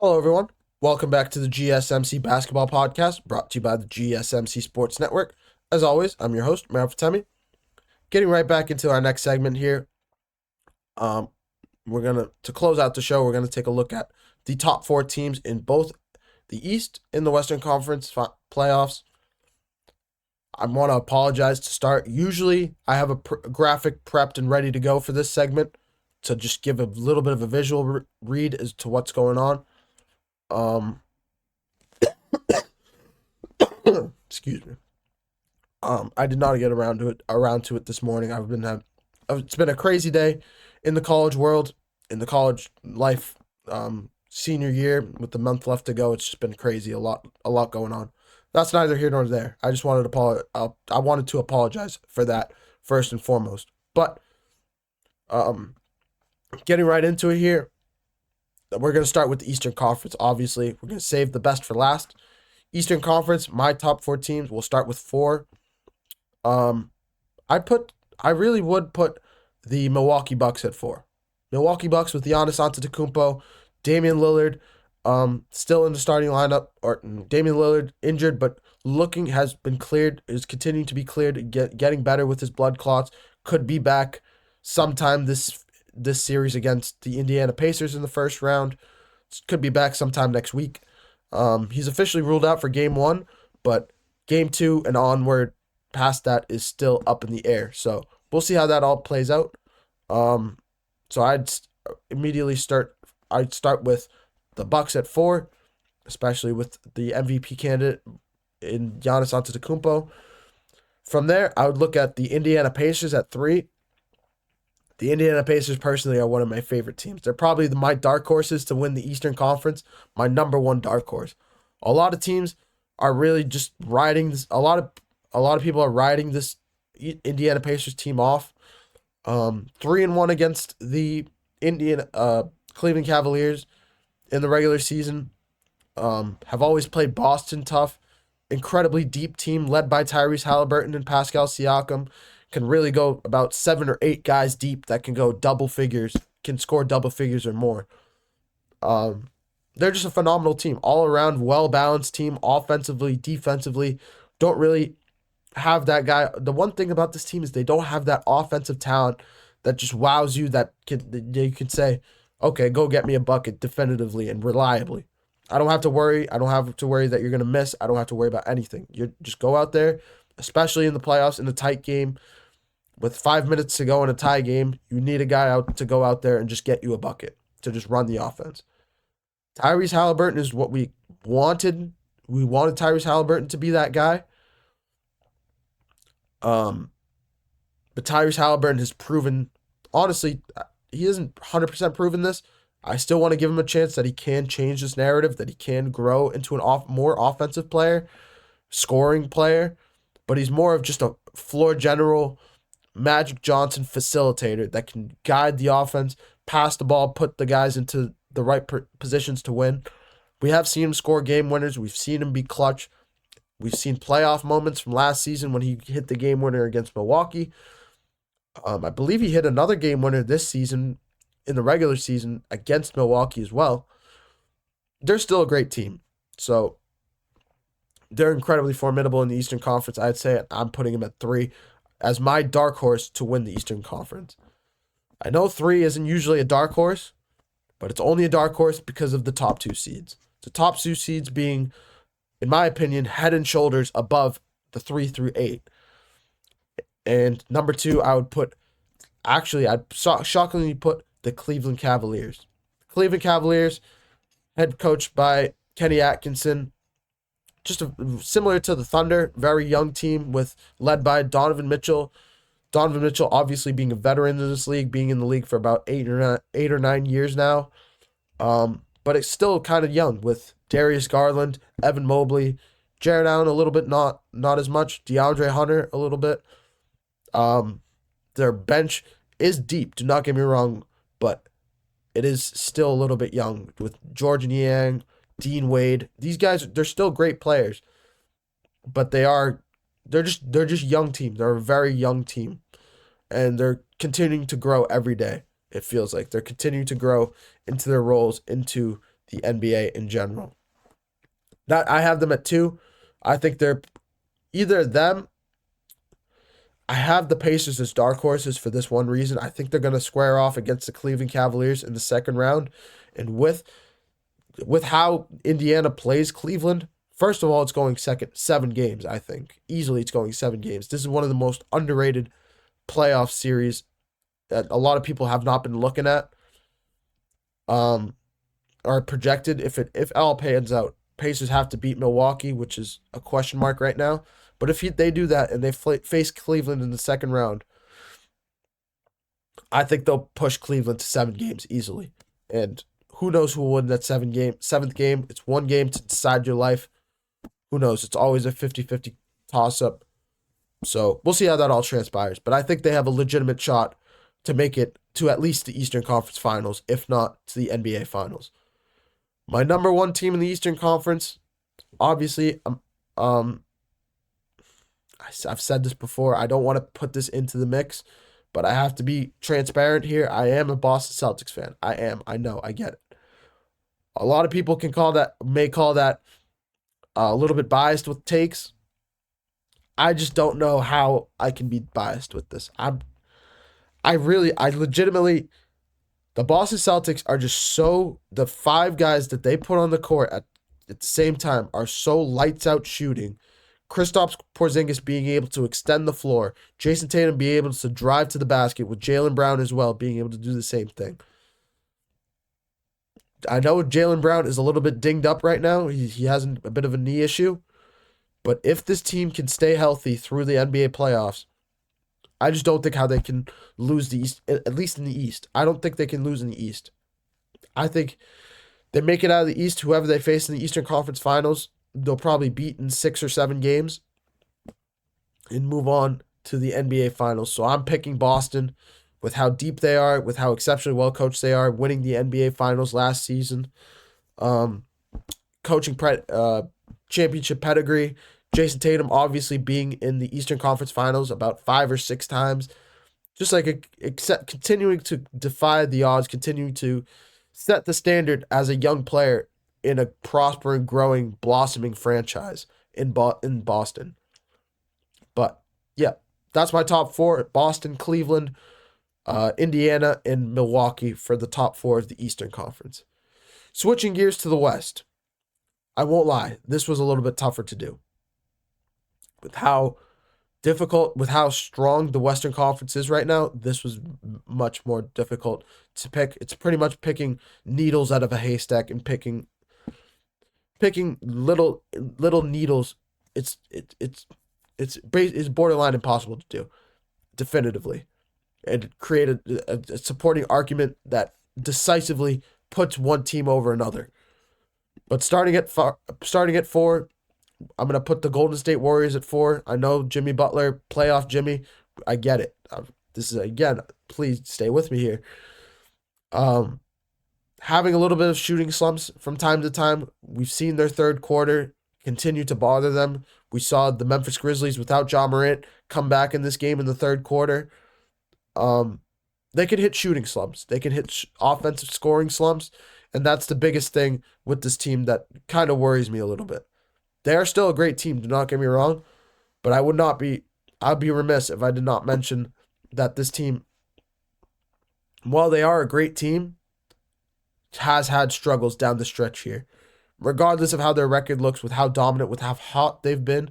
Hello, everyone. Welcome back to the GSMC Basketball Podcast, brought to you by the GSMC Sports Network. As always, I'm your host, Meryl Fatemi. Getting right back into our next segment here. Um, to close out the show, we're gonna take a look at the top four teams in both the East and the Western Conference playoffs. I want to apologize to start. Usually, I have a graphic prepped and ready to go for this segment to just give a little bit of a visual read as to what's going on. Um, excuse me. I did not get around to it this morning. It's been a crazy day in the college world, in the college life. Senior year with the month left to go, it's just been crazy. A lot going on. That's neither here nor there. I just I wanted to apologize for that first and foremost. But um, getting right into it here, we're gonna start with the Eastern Conference. Obviously, we're gonna save the best for last. Eastern Conference, my top four teams. We'll start with four. Um, I really would put the Milwaukee Bucks at four. Milwaukee Bucks with Giannis Antetokounmpo, Damian Lillard, still in the starting lineup, or Damian Lillard injured, but looking has been cleared, is continuing to be cleared, getting better with his blood clots. Could be back sometime this series against the Indiana Pacers in the first round. Could be back sometime next week. He's officially ruled out for game one, but game two and onward past that is still up in the air. So we'll see how that all plays out. Um, so immediately I'd start with the Bucks at four, especially with the MVP candidate in Giannis Antetokounmpo. From there, I would look at the Indiana Pacers at three. The Indiana Pacers personally are one of my favorite teams. They're probably my dark horses to win the Eastern Conference, my number one dark horse. A lot of teams are really just riding this. A lot of people are riding this Indiana Pacers team off. 3-1 against the Cleveland Cavaliers in the regular season. Have always played Boston tough. Incredibly deep team led by Tyrese Halliburton and Pascal Siakam. Can really go about 7 or 8 guys deep that can go double figures, can score double figures or more. Um, they're just a phenomenal team, all around, well balanced team, offensively, defensively. Don't really have that guy. The one thing about this team is they don't have that offensive talent that just wows you. You can say, okay, go get me a bucket definitively and reliably. I don't have to worry. I don't have to worry that you're gonna miss. I don't have to worry about anything. You just go out there, especially in the playoffs in a tight game with 5 minutes to go in a tie game. You need a guy out to go out there and just get you a bucket to just run the offense. Tyrese Halliburton is what we wanted. We wanted Tyrese Halliburton to be that guy. Um, but Tyrese Halliburton has proven, honestly, he isn't 100% proven this. I still want to give him a chance that he can change this narrative, that he can grow into more offensive player, scoring player, but he's more of just a floor general, Magic Johnson facilitator that can guide the offense, pass the ball, put the guys into the right positions to win. We have seen him score game winners. We've seen him be clutch. We've seen playoff moments from last season when he hit the game winner against Milwaukee. I believe he hit another game winner this season in the regular season against Milwaukee as well. They're still a great team. So they're incredibly formidable in the Eastern Conference. I'd say I'm putting them at three as my dark horse to win the Eastern Conference. I know three isn't usually a dark horse, but it's only a dark horse because of the top two seeds. The top two seeds being, in my opinion, head and shoulders above the 3 through 8. And number two, I'd shockingly put the Cleveland Cavaliers. Cleveland Cavaliers, head coached by Kenny Atkinson, similar to the Thunder, very young team led by Donovan Mitchell. Donovan Mitchell obviously being a veteran in this league, being in the league for about 8 or 9 years now. But it's still kind of young with Darius Garland, Evan Mobley, Jared Allen a little bit, not as much, DeAndre Hunter a little bit. Their bench is deep, do not get me wrong, but it is still a little bit young with George Niang, Dean Wade. These guys, they're still great players, but they're just young team. They're a very young team, and they're continuing to grow every day. It feels like they're continuing to grow into their roles, into the NBA in general. That I have them at 2. I think they're either them. I have the Pacers as dark horses for this one reason. I think they're going to square off against the Cleveland Cavaliers in the second round. And with how Indiana plays Cleveland, first of all, it's going 7 games, I think. Easily it's going 7 games. This is one of the most underrated playoff series that a lot of people have not been looking at. Are projected if all pans out. Pacers have to beat Milwaukee, which is a question mark right now. But if they do that and they face Cleveland in the second round, I think they'll push Cleveland to 7 games easily. And who knows who will win that 7th game. It's one game to decide your life. Who knows? It's always a 50-50 toss-up. So we'll see how that all transpires. But I think they have a legitimate shot to make it to at least the Eastern Conference Finals, if not to the NBA Finals. My number 1 team in the Eastern Conference, obviously, I've said this before. I don't want to put this into the mix, but I have to be transparent here. I am a Boston Celtics fan. I am. I know. I get it. A lot of people may call that a little bit biased with takes. I just don't know how I can be biased with this. I legitimately, the Boston Celtics are just so, the 5 guys that they put on the court at the same time are so lights out shooting. Kristaps Porzingis being able to extend the floor, Jason Tatum being able to drive to the basket, with Jaylen Brown as well being able to do the same thing. I know Jaylen Brown is a little bit dinged up right now. He has a bit of a knee issue. But if this team can stay healthy through the NBA playoffs, I just don't think how they can lose the East, at least in the East. I don't think they can lose in the East. I think they make it out of the East, whoever they face in the Eastern Conference Finals, they'll probably beat in 6 or 7 games and move on to the NBA Finals. So I'm picking Boston with how deep they are, with how exceptionally well coached they are, winning the NBA Finals last season. Coaching championship pedigree. Jason Tatum obviously being in the Eastern Conference Finals about 5 or 6 times. Just like continuing to defy the odds, continuing to set the standard as a young player in a prospering, growing, blossoming franchise in Boston. But yeah, that's my top 4: Boston, Cleveland, Indiana, and Milwaukee for the top 4 of the Eastern Conference. Switching gears to the West. I won't lie, this was a little bit tougher to do. With how strong the Western Conference is right now, this was much more difficult to pick. It's pretty much picking needles out of a haystack and picking little needles. It's borderline impossible to do, definitively, and create a supporting argument that decisively puts one team over another. But starting at 4, I'm going to put the Golden State Warriors at 4. I know Jimmy Butler, playoff Jimmy. I get it. This is, again, please stay with me here. Having a little bit of shooting slumps from time to time. We've seen their third quarter continue to bother them. We saw the Memphis Grizzlies without Ja Morant come back in this game in the third quarter. They can hit shooting slumps. They can hit offensive scoring slumps. And that's the biggest thing with this team that kind of worries me a little bit. They are still a great team, do not get me wrong, but I'd be remiss if I did not mention that this team, while they are a great team, has had struggles down the stretch here. Regardless of how their record looks, with how dominant, with how hot they've been,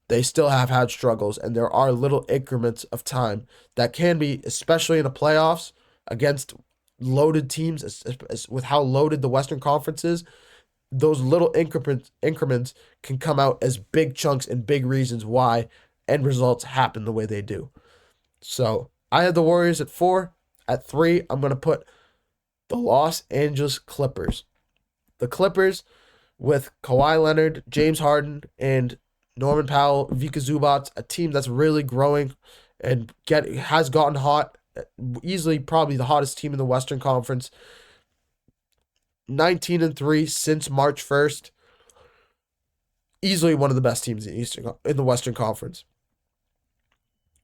they still have had struggles, and there are little increments of time that can be, especially in the playoffs, against loaded teams, with how loaded the Western Conference is. Those little increments can come out as big chunks and big reasons why end results happen the way they do. So I had the Warriors at 4. At 3, I'm going to put the Los Angeles Clippers. The Clippers with Kawhi Leonard, James Harden, and Norman Powell, Vika Zubac, a team that's really growing and has gotten hot. Easily probably the hottest team in the Western Conference. 19-3 since March 1st. Easily one of the best teams in the Western Conference.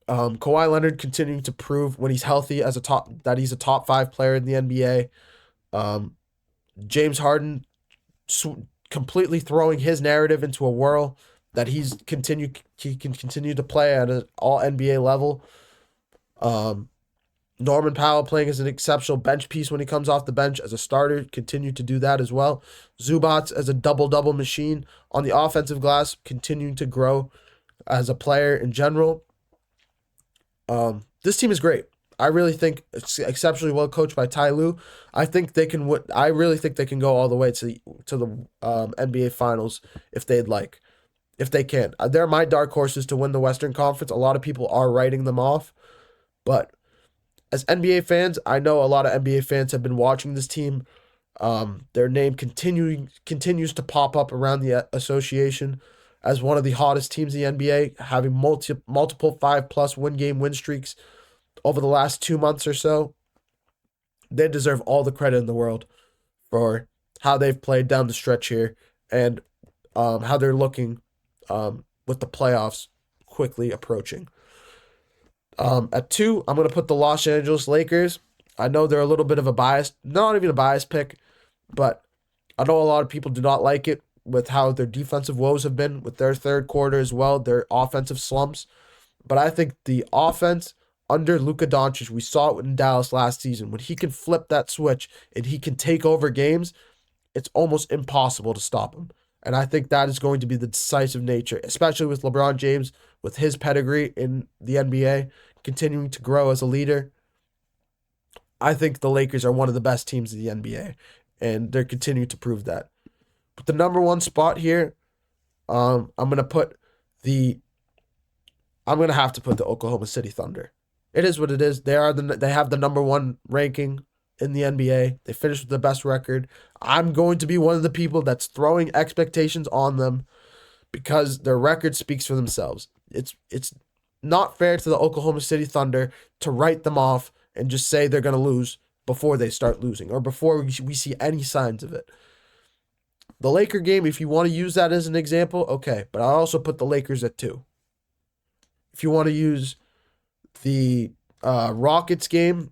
Kawhi Leonard continuing to prove when he's healthy that he's a top 5 player in the NBA. James Harden completely throwing his narrative into a whirl that he can continue to play at an all NBA level. Norman Powell playing as an exceptional bench piece when he comes off the bench as a starter, continue to do that as well. Zubats as a double-double machine on the offensive glass, continuing to grow as a player in general. This team is great. I really think it's exceptionally well coached by Ty Lue. I think they can. I really think they can go all the way to the NBA Finals if they'd like, if they can. They're my dark horses to win the Western Conference. A lot of people are writing them off, but as NBA fans, I know a lot of NBA fans have been watching this team. Their name continues to pop up around the association as one of the hottest teams in the NBA, having multiple 5+ win streaks over the last 2 months or so. They deserve all the credit in the world for how they've played down the stretch here and how they're looking with the playoffs quickly approaching. At 2, I'm going to put the Los Angeles Lakers. I know they're a little bit of a bias, not even a bias pick, but I know a lot of people do not like it with how their defensive woes have been with their third quarter as well, their offensive slumps. But I think the offense under Luka Doncic, we saw it in Dallas last season. When he can flip that switch and he can take over games, it's almost impossible to stop him. And I think that is going to be the decisive nature, especially with LeBron James, with his pedigree in the NBA, continuing to grow as a leader. I think the Lakers are one of the best teams in the NBA, and they're continuing to prove that. But the number 1 spot here, I'm going to have to put the Oklahoma City Thunder. It is what it is. They have the number 1 ranking in the NBA. They finished with the best record. I'm going to be one of the people that's throwing expectations on them because their record speaks for themselves. It's not fair to the Oklahoma City Thunder to write them off and just say they're going to lose before they start losing or before we see any signs of it. The Laker game, if you want to use that as an example, okay. But I also put the Lakers at 2. If you want to use the Rockets game,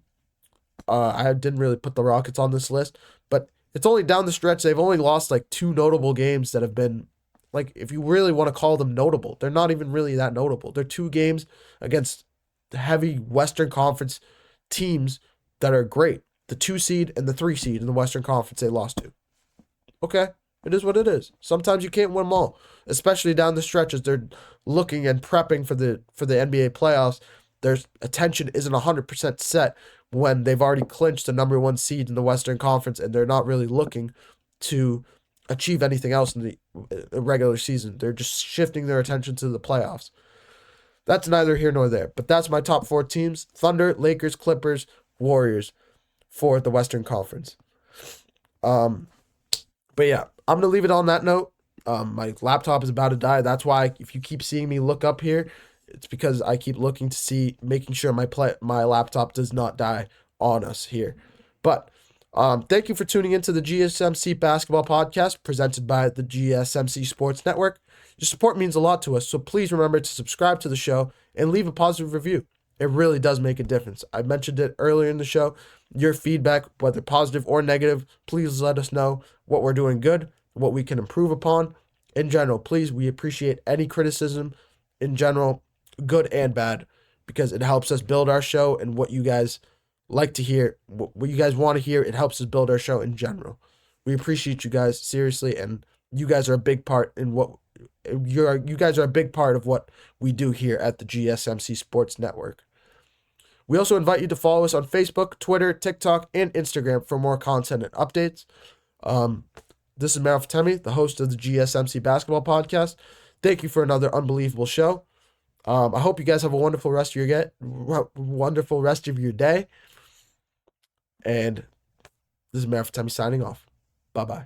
I didn't really put the Rockets on this list, but it's only down the stretch. They've only lost like 2 notable games that have been, like, if you really want to call them notable, they're not even really that notable. They're 2 games against heavy Western Conference teams that are great. The 2 seed and the 3 seed in the Western Conference they lost to. Okay, it is what it is. Sometimes you can't win them all, especially down the stretch as they're looking and prepping for the NBA playoffs. Their attention isn't 100% set when they've already clinched the number 1 seed in the Western Conference and they're not really looking to achieve anything else in the regular season. They're just shifting their attention to the playoffs. That's neither here nor there, but that's my top 4 teams: Thunder, Lakers, Clippers, Warriors for the Western Conference. But yeah, I'm going to leave it on that note. My laptop is about to die. That's why if you keep seeing me look up here, it's because I keep looking to see, making sure my laptop does not die on us here. But thank you for tuning into the GSMC Basketball Podcast presented by the GSMC Sports Network. Your support means a lot to us, so please remember to subscribe to the show and leave a positive review. It really does make a difference. I mentioned it earlier in the show. Your feedback, whether positive or negative, please let us know what we're doing good, what we can improve upon. In general, please, we appreciate any criticism in general, good and bad, because it helps us build our show and what you guys like to hear, what you guys want to hear. It helps us build our show in general. We appreciate you guys, seriously, and you guys are a big part in what you guys are a big part of what we do here at the GSMC Sports Network. We also invite you to follow us on Facebook, Twitter, TikTok, and Instagram for more content and updates. This is Meryl Fatemi, the host of the GSMC Basketball Podcast. Thank you for another unbelievable show. I hope you guys have a wonderful rest of your day. And this is Meryl Fatemi signing off. Bye-bye.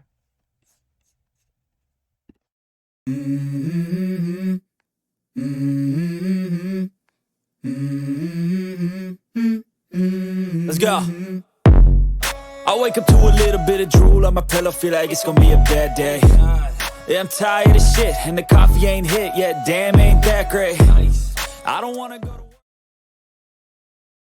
Let's go. I wake up to a little bit of drool on my pillow, feel like it's gonna be a bad day. Yeah, I'm tired of shit, and the coffee ain't hit yet, damn, ain't that great. I don't wanna go to